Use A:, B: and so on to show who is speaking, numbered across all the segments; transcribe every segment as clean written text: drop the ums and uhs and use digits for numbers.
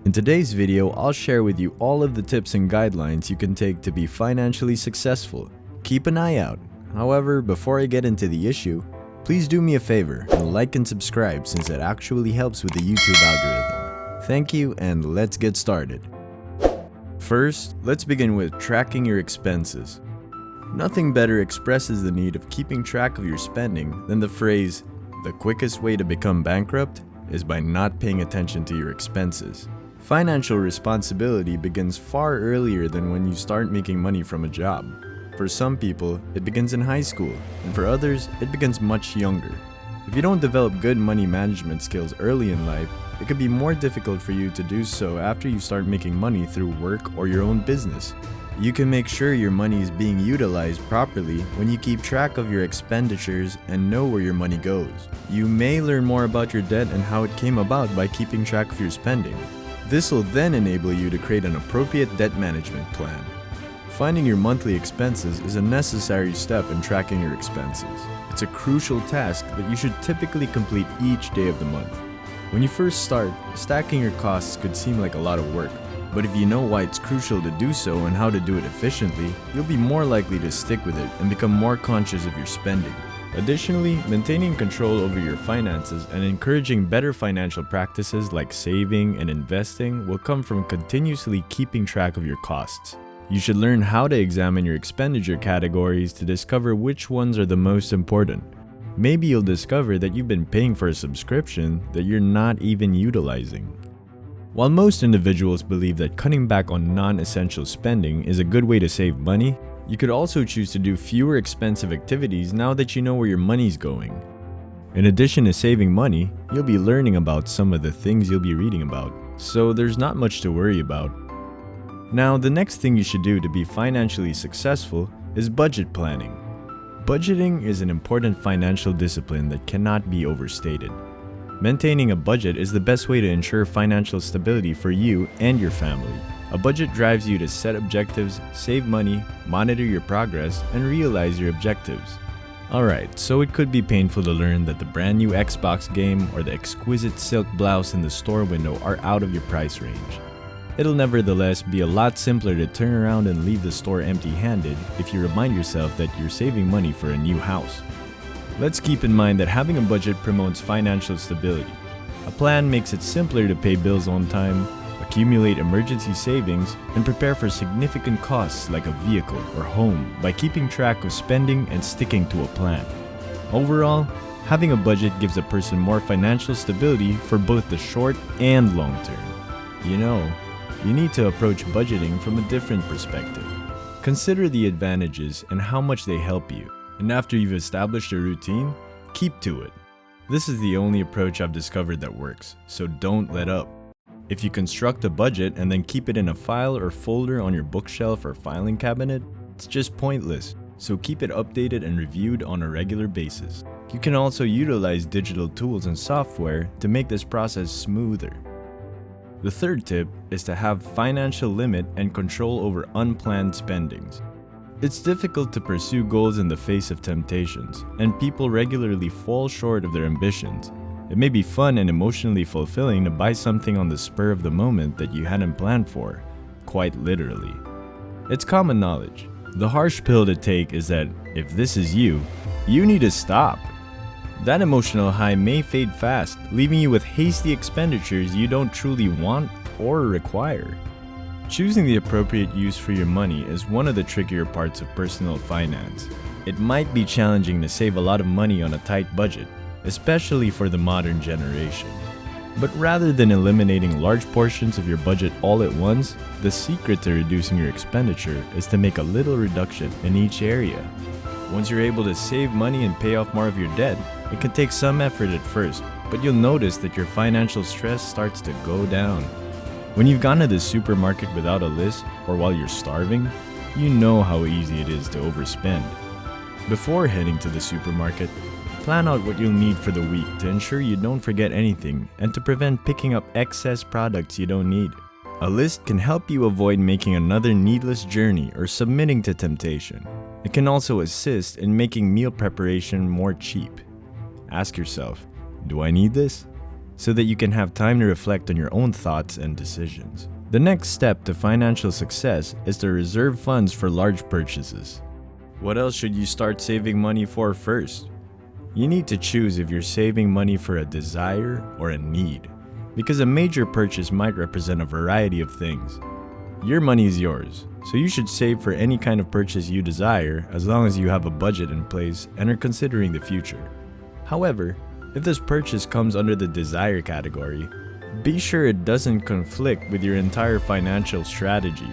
A: In today's video, I'll share with you all of the tips and guidelines you can take to be financially successful. Keep an eye out. However, before I get into the issue, please do me a favor and like and subscribe since it actually helps with the YouTube algorithm. Thank you, and let's get started. First, let's begin with tracking your expenses. Nothing better expresses the need of keeping track of your spending than the phrase, "The quickest way to become bankrupt is by not paying attention to your expenses." Financial responsibility begins far earlier than when you start making money from a job. For some people, it begins in high school, and for others, it begins much younger. If you don't develop good money management skills early in life, it could be more difficult for you to do so after you start making money through work or your own business. You can make sure your money is being utilized properly when you keep track of your expenditures and know where your money goes. You may learn more about your debt and how it came about by keeping track of your spending. This will then enable you to create an appropriate debt management plan. Finding your monthly expenses is a necessary step in tracking your expenses. It's a crucial task that you should typically complete each day of the month. When you first start, stacking your costs could seem like a lot of work, but if you know why it's crucial to do so and how to do it efficiently, you'll be more likely to stick with it and become more conscious of your spending. Additionally, maintaining control over your finances and encouraging better financial practices like saving and investing will come from continuously keeping track of your costs. You should learn how to examine your expenditure categories to discover which ones are the most important. Maybe you'll discover that you've been paying for a subscription that you're not even utilizing. While most individuals believe that cutting back on non-essential spending is a good way to save money, you could also choose to do fewer expensive activities now that you know where your money's going. In addition to saving money, you'll be learning about some of the things you'll be reading about, so there's not much to worry about. Now, the next thing you should do to be financially successful is budget planning. Budgeting is an important financial discipline that cannot be overstated. Maintaining a budget is the best way to ensure financial stability for you and your family. A budget drives you to set objectives, save money, monitor your progress, and realize your objectives. Alright, so it could be painful to learn that the brand new Xbox game or the exquisite silk blouse in the store window are out of your price range. It'll nevertheless be a lot simpler to turn around and leave the store empty-handed if you remind yourself that you're saving money for a new house. Let's keep in mind that having a budget promotes financial stability. A plan makes it simpler to pay bills on time, accumulate emergency savings, and prepare for significant costs like a vehicle or home by keeping track of spending and sticking to a plan. Overall, having a budget gives a person more financial stability for both the short and long term. You need to approach budgeting from a different perspective. Consider the advantages and how much they help you, and after you've established a routine, keep to it. This is the only approach I've discovered that works, so don't let up. If you construct a budget and then keep it in a file or folder on your bookshelf or filing cabinet, it's just pointless, so keep it updated and reviewed on a regular basis. You can also utilize digital tools and software to make this process smoother. The third tip is to have financial limit and control over unplanned spendings. It's difficult to pursue goals in the face of temptations, and people regularly fall short of their ambitions. It may be fun and emotionally fulfilling to buy something on the spur of the moment that you hadn't planned for, quite literally. It's common knowledge. The harsh pill to take is that if this is you need to stop. That emotional high may fade fast, leaving you with hasty expenditures you don't truly want or require. Choosing the appropriate use for your money is one of the trickier parts of personal finance. It might be challenging to save a lot of money on a tight budget, especially for the modern generation. But rather than eliminating large portions of your budget all at once, the secret to reducing your expenditure is to make a little reduction in each area. Once you're able to save money and pay off more of your debt, it can take some effort at first, but you'll notice that your financial stress starts to go down. When you've gone to the supermarket without a list, or while you're starving, you know how easy it is to overspend. Before heading to the supermarket, plan out what you'll need for the week to ensure you don't forget anything and to prevent picking up excess products you don't need. A list can help you avoid making another needless journey or submitting to temptation. It can also assist in making meal preparation more cheap. Ask yourself, do I need this? so that you can have time to reflect on your own thoughts and decisions. The next step to financial success is to reserve funds for large purchases. What else should you start saving money for first? You need to choose if you're saving money for a desire or a need, because a major purchase might represent a variety of things. Your money is yours, so you should save for any kind of purchase you desire as long as you have a budget in place and are considering the future. However, if this purchase comes under the desire category, be sure it doesn't conflict with your entire financial strategy.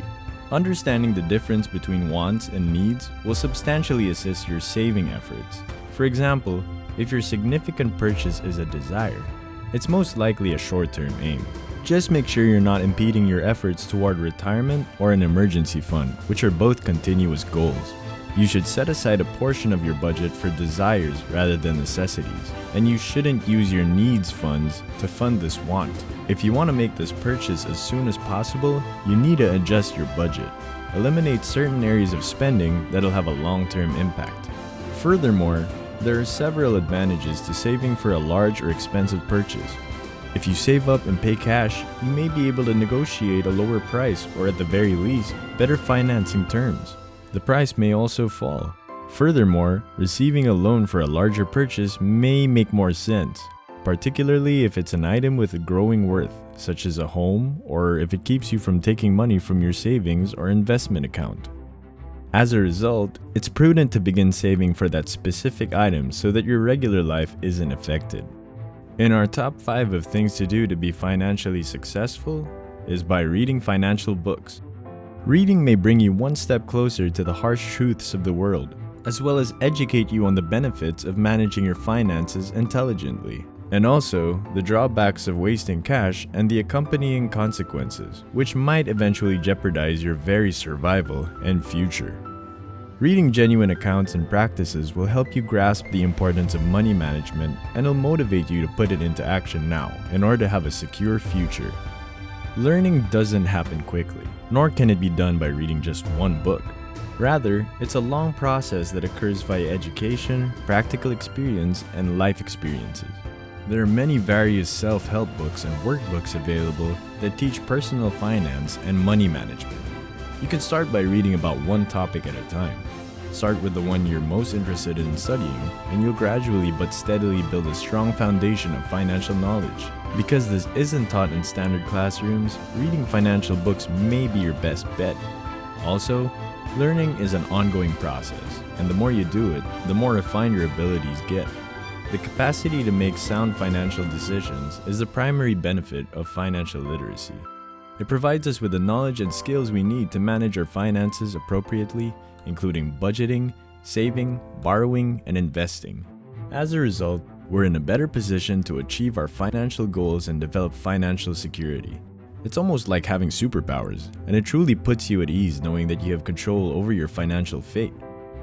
A: Understanding the difference between wants and needs will substantially assist your saving efforts. For example, if your significant purchase is a desire, it's most likely a short-term aim. Just make sure you're not impeding your efforts toward retirement or an emergency fund, which are both continuous goals. You should set aside a portion of your budget for desires rather than necessities, and you shouldn't use your needs funds to fund this want. If you want to make this purchase as soon as possible, you need to adjust your budget. Eliminate certain areas of spending that'll have a long-term impact. Furthermore, there are several advantages to saving for a large or expensive purchase. If you save up and pay cash, you may be able to negotiate a lower price or at the very least, better financing terms. The price may also fall. Furthermore, receiving a loan for a larger purchase may make more sense, particularly if it's an item with a growing worth, such as a home, or if it keeps you from taking money from your savings or investment account. As a result, it's prudent to begin saving for that specific item so that your regular life isn't affected. In our top 5 of things to do to be financially successful is by reading financial books. Reading may bring you one step closer to the harsh truths of the world, as well as educate you on the benefits of managing your finances intelligently, and also the drawbacks of wasting cash and the accompanying consequences, which might eventually jeopardize your very survival and future. Reading genuine accounts and practices will help you grasp the importance of money management and will motivate you to put it into action now in order to have a secure future. Learning doesn't happen quickly, nor can it be done by reading just one book. Rather, it's a long process that occurs via education, practical experience, and life experiences. There are many various self-help books and workbooks available that teach personal finance and money management. You can start by reading about one topic at a time. Start with the one you're most interested in studying, and you'll gradually but steadily build a strong foundation of financial knowledge. Because this isn't taught in standard classrooms, reading financial books may be your best bet. Also, learning is an ongoing process, and the more you do it, the more refined your abilities get. The capacity to make sound financial decisions is the primary benefit of financial literacy. It provides us with the knowledge and skills we need to manage our finances appropriately, including budgeting, saving, borrowing, and investing. As a result, we're in a better position to achieve our financial goals and develop financial security. It's almost like having superpowers, and it truly puts you at ease knowing that you have control over your financial fate.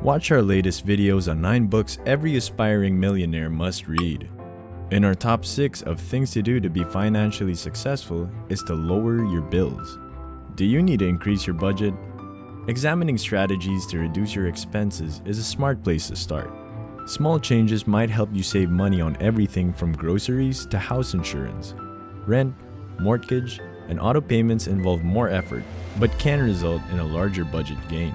A: Watch our latest videos on 9 books every aspiring millionaire must read. In our top 6 of things to do to be financially successful is to lower your bills. Do you need to increase your budget? Examining strategies to reduce your expenses is a smart place to start. Small changes might help you save money on everything from groceries to house insurance. Rent, mortgage, and auto payments involve more effort, but can result in a larger budget gain.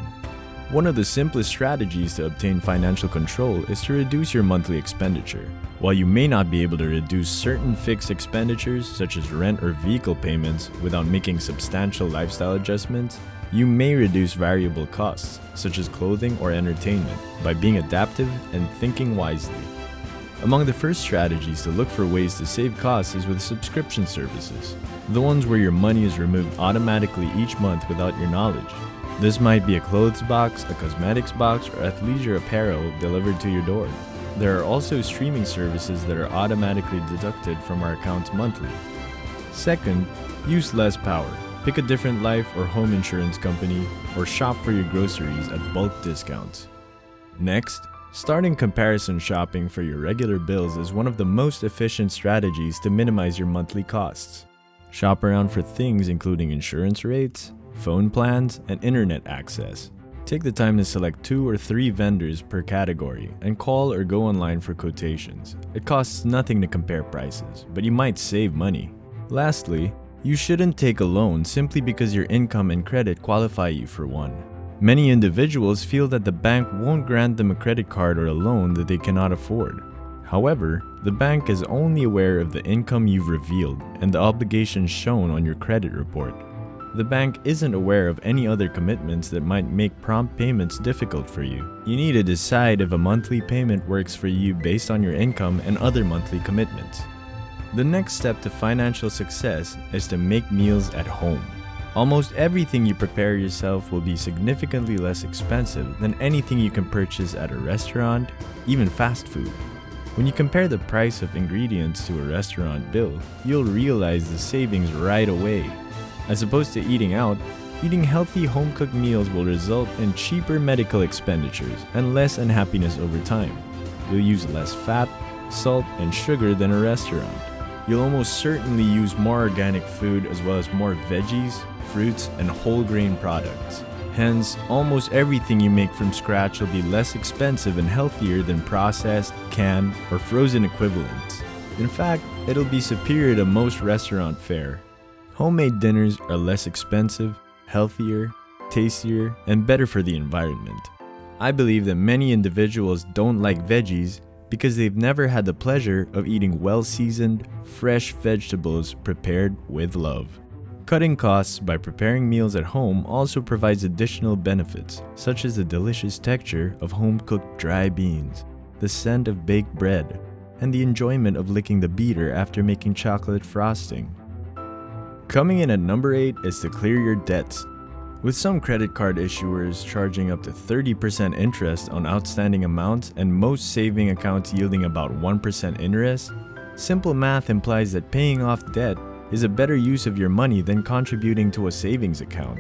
A: One of the simplest strategies to obtain financial control is to reduce your monthly expenditure. While you may not be able to reduce certain fixed expenditures such as rent or vehicle payments without making substantial lifestyle adjustments, you may reduce variable costs such as clothing or entertainment by being adaptive and thinking wisely. Among the first strategies to look for ways to save costs is with subscription services, the ones where your money is removed automatically each month without your knowledge. This might be a clothes box, a cosmetics box, or athleisure apparel delivered to your door. There are also streaming services that are automatically deducted from our accounts monthly. Second, use less power. Pick a different life or home insurance company, or shop for your groceries at bulk discounts. Next, starting comparison shopping for your regular bills is one of the most efficient strategies to minimize your monthly costs. Shop around for things including insurance rates, phone plans, and internet access. Take the time to select 2 or 3 vendors per category and call or go online for quotations. It costs nothing to compare prices, but you might save money. Lastly, you shouldn't take a loan simply because your income and credit qualify you for one. Many individuals feel that the bank won't grant them a credit card or a loan that they cannot afford. However, the bank is only aware of the income you've revealed and the obligations shown on your credit report. The bank isn't aware of any other commitments that might make prompt payments difficult for you. You need to decide if a monthly payment works for you based on your income and other monthly commitments. The next step to financial success is to make meals at home. Almost everything you prepare yourself will be significantly less expensive than anything you can purchase at a restaurant, even fast food. When you compare the price of ingredients to a restaurant bill, you'll realize the savings right away. As opposed to eating out, eating healthy home-cooked meals will result in cheaper medical expenditures and less unhappiness over time. You'll use less fat, salt, and sugar than a restaurant. You'll almost certainly use more organic food as well as more veggies, fruits, and whole grain products. Hence, almost everything you make from scratch will be less expensive and healthier than processed, canned, or frozen equivalents. In fact, it'll be superior to most restaurant fare. Homemade dinners are less expensive, healthier, tastier, and better for the environment. I believe that many individuals don't like veggies because they've never had the pleasure of eating well-seasoned, fresh vegetables prepared with love. Cutting costs by preparing meals at home also provides additional benefits, such as the delicious texture of home-cooked dry beans, the scent of baked bread, and the enjoyment of licking the beater after making chocolate frosting. Coming in at number 8 is to clear your debts. With some credit card issuers charging up to 30% interest on outstanding amounts and most saving accounts yielding about 1% interest, simple math implies that paying off debt is a better use of your money than contributing to a savings account.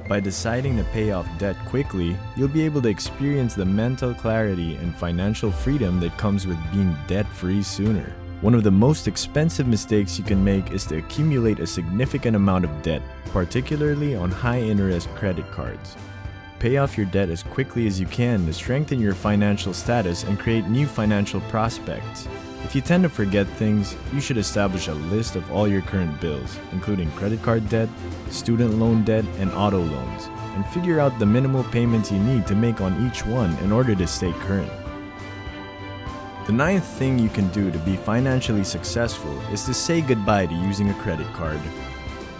A: By deciding to pay off debt quickly, you'll be able to experience the mental clarity and financial freedom that comes with being debt-free sooner. One of the most expensive mistakes you can make is to accumulate a significant amount of debt, particularly on high-interest credit cards. Pay off your debt as quickly as you can to strengthen your financial status and create new financial prospects. If you tend to forget things, you should establish a list of all your current bills, including credit card debt, student loan debt, and auto loans, and figure out the minimal payments you need to make on each one in order to stay current. The 9th thing you can do to be financially successful is to say goodbye to using a credit card.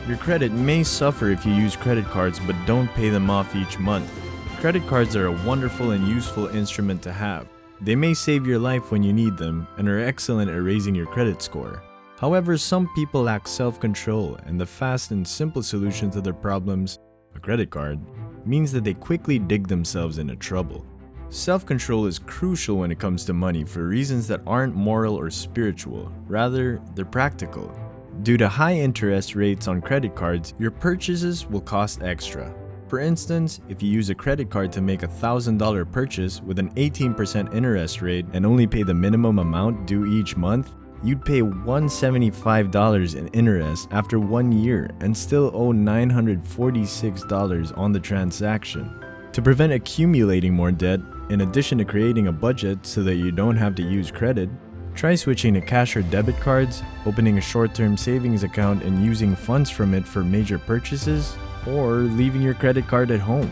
A: Your credit may suffer if you use credit cards but don't pay them off each month. Credit cards are a wonderful and useful instrument to have. They may save your life when you need them and are excellent at raising your credit score. However, some people lack self-control, and the fast and simple solution to their problems, a credit card, means that they quickly dig themselves into trouble. Self-control is crucial when it comes to money for reasons that aren't moral or spiritual, rather, they're practical. Due to high interest rates on credit cards, your purchases will cost extra. For instance, if you use a credit card to make a $1,000 purchase with an 18% interest rate and only pay the minimum amount due each month, you'd pay $175 in interest after 1 year and still owe $946 on the transaction. To prevent accumulating more debt, in addition to creating a budget so that you don't have to use credit, try switching to cash or debit cards, opening a short-term savings account and using funds from it for major purchases, or leaving your credit card at home.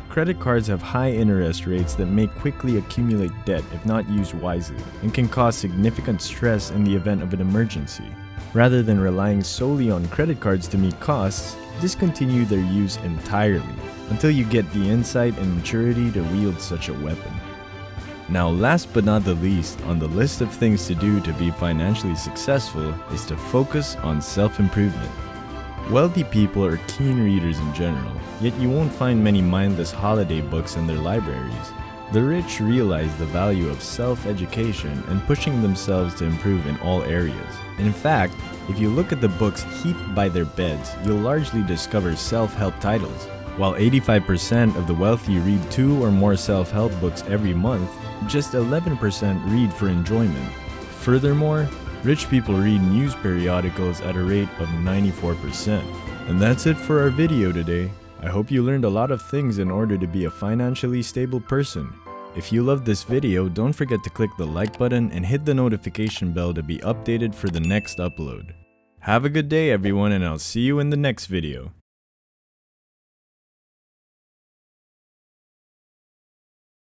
A: Credit cards have high interest rates that may quickly accumulate debt if not used wisely, and can cause significant stress in the event of an emergency. Rather than relying solely on credit cards to meet costs, discontinue their use entirely until you get the insight and maturity to wield such a weapon. Now, last but not the least on the list of things to do to be financially successful is to focus on self-improvement. Wealthy people are keen readers in general, yet you won't find many mindless holiday books in their libraries. The rich realize the value of self-education and pushing themselves to improve in all areas. In fact, if you look at the books heaped by their beds, you'll largely discover self-help titles. While 85% of the wealthy read 2 or more self-help books every month, just 11% read for enjoyment. Furthermore, rich people read news periodicals at a rate of 94%. And that's it for our video today. I hope you learned a lot of things in order to be a financially stable person. If you loved this video, don't forget to click the like button and hit the notification bell to be updated for the next upload. Have a good day everyone, and I'll see you in the next video.